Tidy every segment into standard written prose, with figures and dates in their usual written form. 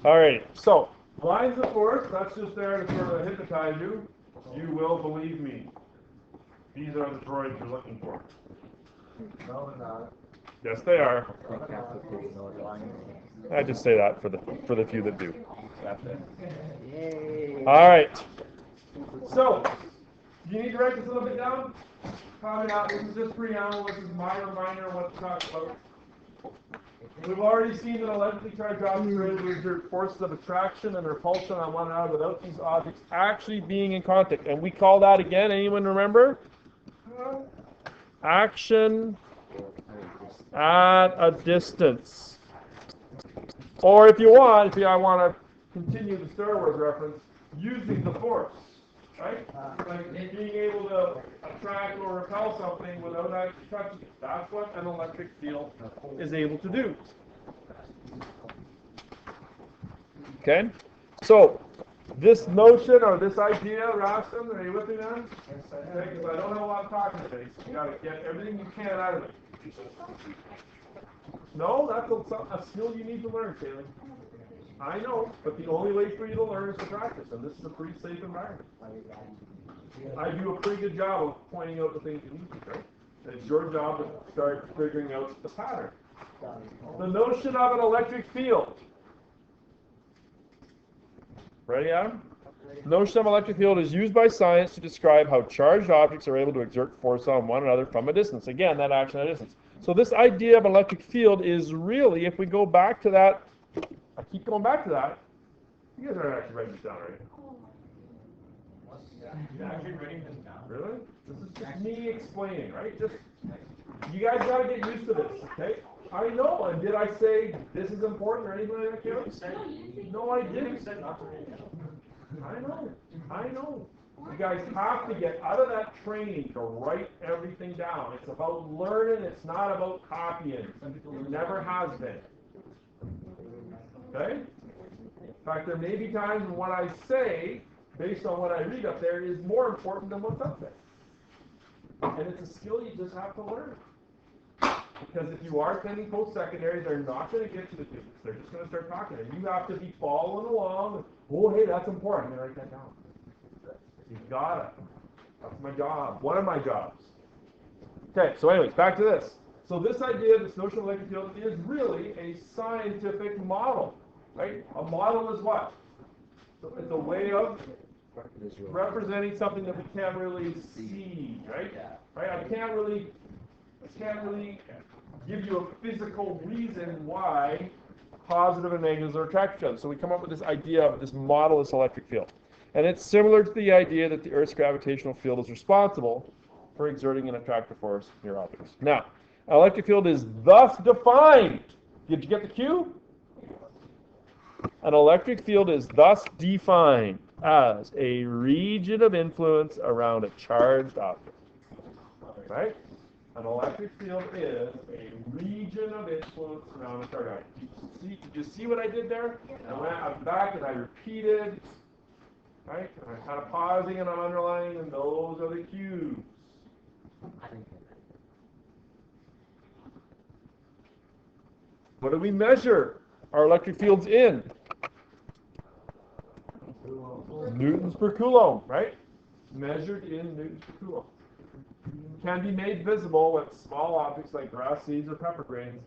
All right, so lines of force, that's just there to sort of hypnotize you. You will believe me. These are the droids you're looking for. No, they're not. Yes, they are. I just say that for the few that do. All right. So, do you need to write this a little bit down? Probably not. This is just preamble. This is my reminder of what to talk about. We've already seen that electrically charged objects are able to exert forces of attraction and repulsion on one another without these objects actually being in contact. And we call that again, anyone remember? Action at a distance. Or if you want, I want to continue the Star Wars reference, using the force. Right? Like being able to attract or repel something without actually touching it. That's what an electric field is able to do. Okay? So, this notion or this idea, Rastin, are you with me now? Okay, because I don't have a lot of talking today, so you got to get everything you can out of it. No, that's a skill you need to learn, Taylor. I know, but the only way for you to learn is to practice, and this is a pretty safe environment. I do a pretty good job of pointing out the things you need to, right? It's your job to start figuring out the pattern. The notion of an electric field. Ready, Adam? The notion of electric field is used by science to describe how charged objects are able to exert force on one another from a distance. Again, that action at a distance. So this idea of electric field is really, if we go back to that, I keep going back to that. You guys aren't actually writing this down, right? You're actually writing this down? Really? This is just me explaining, right? Just you guys got to get used to this, okay? I know. And did I say this is important or anything like that? No, I didn't. I know. You guys have to get out of that training to write everything down. It's about learning. It's not about copying. It never has been. Okay? In fact, there may be times when what I say, based on what I read up there, is more important than what's up there. And it's a skill you just have to learn. Because if you are attending post-secondary, they're not going to get to the physics. They're just going to start talking. And you have to be following along. Oh, hey, that's important. I'm going to write that down. You've got it. That's my job. One of my jobs. Okay, so anyways, back to this. So this idea, this notion of electric field, is really a scientific model. Right? A model is what? It's a way of representing something that we can't really see, right? Right? I can't really give you a physical reason why positive and negatives are attracted to each other. So we come up with this idea of this model, this electric field. And it's similar to the idea that the Earth's gravitational field is responsible for exerting an attractive force near objects. Now, an electric field is thus defined. Did you get the cue? An electric field is thus defined as a region of influence around a charged object. Right? An electric field is a region of influence around a charged object. Did you see what I did there? I went back and I repeated. Right? And I'm kind of pausing and I'm underlining, and those are the cues. What do we measure our electric fields in? Newtons per coulomb, right? Measured in newtons per coulomb. Can be made visible when small objects like grass seeds or pepper grains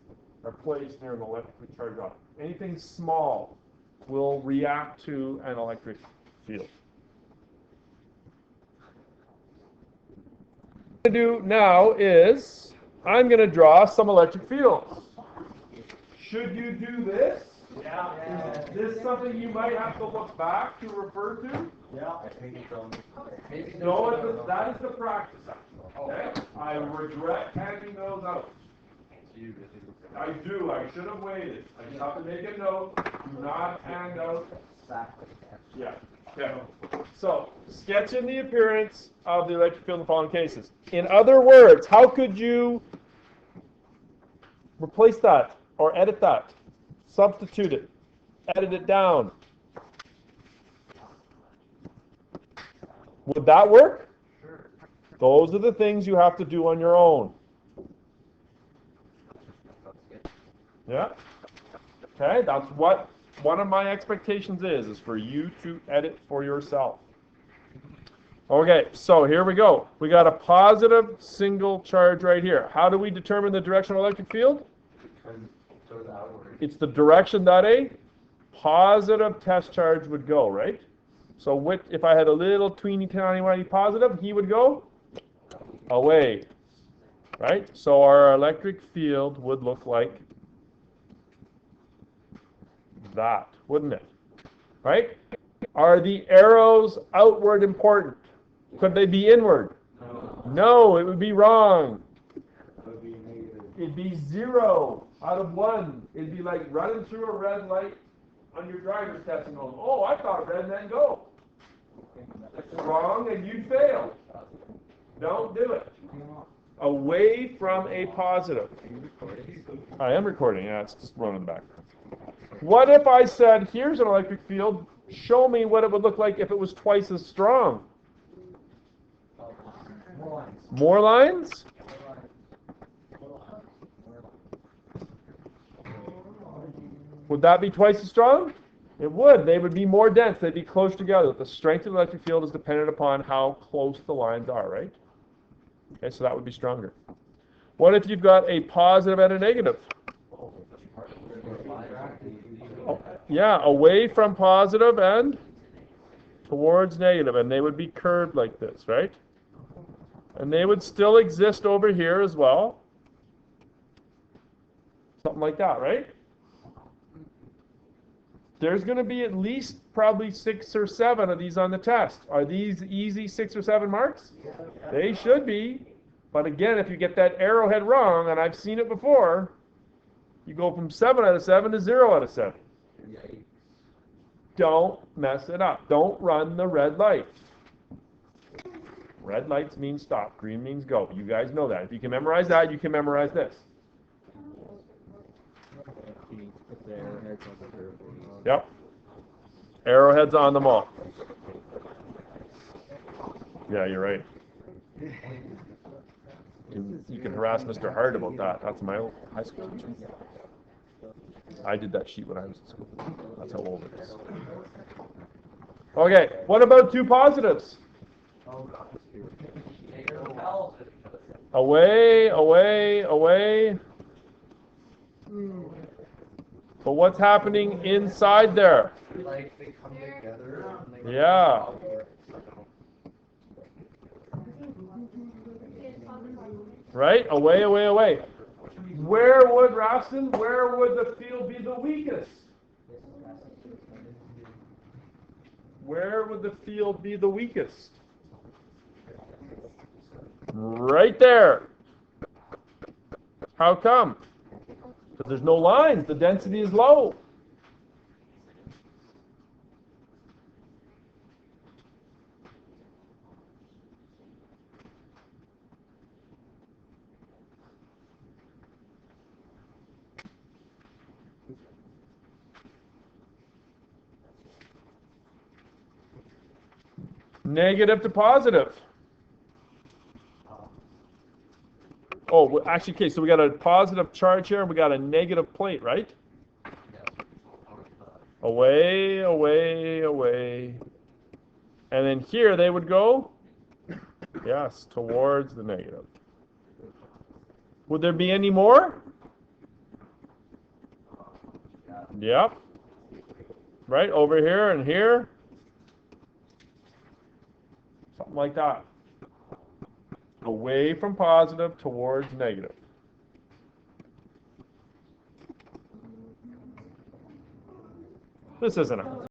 are placed near an electrically charged object. Anything small will react to an electric field. What I'm going to do now is I'm going to draw some electric fields. Should you do this? Yeah. Is this something you might have to look back to refer to? Yeah. I think so. No, that is the practice. Okay? I regret handing those out. I do. I should have waited. I just have to make a note. Do not hand out. Yeah. Okay. So, sketch in the appearance of the electric field in the following cases. In other words, how could you replace that or edit that? Substitute it. Edit it down. Would that work? Sure. Those are the things you have to do on your own. Yeah? Okay, that's what one of my expectations is for you to edit for yourself. Okay, so here we go. We got a positive single charge right here. How do we determine the direction of electric field? Because it goes outward. It's the direction that a positive test charge would go, right? So if I had a little teeny tiny positive, he would go away, right? So our electric field would look like that, wouldn't it? Right? Are the arrows outward important? Could they be inward? No, it would be wrong. It would be negative. It'd be 0 out of 1. It'd be like running through a red light on your driver's test and going, oh, I thought red meant go. It's wrong and you failed. Don't do it. Away from a positive. I am recording, yeah, it's just running in the background. What if I said, here's an electric field, show me what it would look like if it was twice as strong? More lines? Would that be twice as strong? It would. They would be more dense. They'd be close together. The strength of the electric field is dependent upon how close the lines are, right? Okay, so that would be stronger. What if you've got a positive and a negative? Oh, yeah, away from positive and towards negative, and they would be curved like this, right? And they would still exist over here as well. Something like that, right? There's going to be at least probably 6 or 7 of these on the test. Are these easy 6 or 7 marks? They should be. But again, if you get that arrowhead wrong, and I've seen it before, you go from 7 out of 7 to 0 out of 7. Don't mess it up. Don't run the red light. Red lights mean stop. Green means go. You guys know that. If you can memorize that, you can memorize this. Yep. Arrowheads on them all. Yeah, you're right. You can harass Mr. Hart about that. That's my old high school teacher. I did that sheet when I was in school. That's how old it is. Okay, what about 2 positives? Away, away, away. But what's happening inside there? Like they come together. Yeah. Right? Away, away, away. Where would the field be the weakest? Where would the field be the weakest? Right there. How come? Because there's no lines. The density is low. Negative to positive. Oh, actually, okay, so we got a positive charge here, and we got a negative plate, right? Away, away, away. And then here they would go, yes, towards the negative. Would there be any more? Yep. Right, over here and here. Something like that. Away from positive towards negative. This isn't a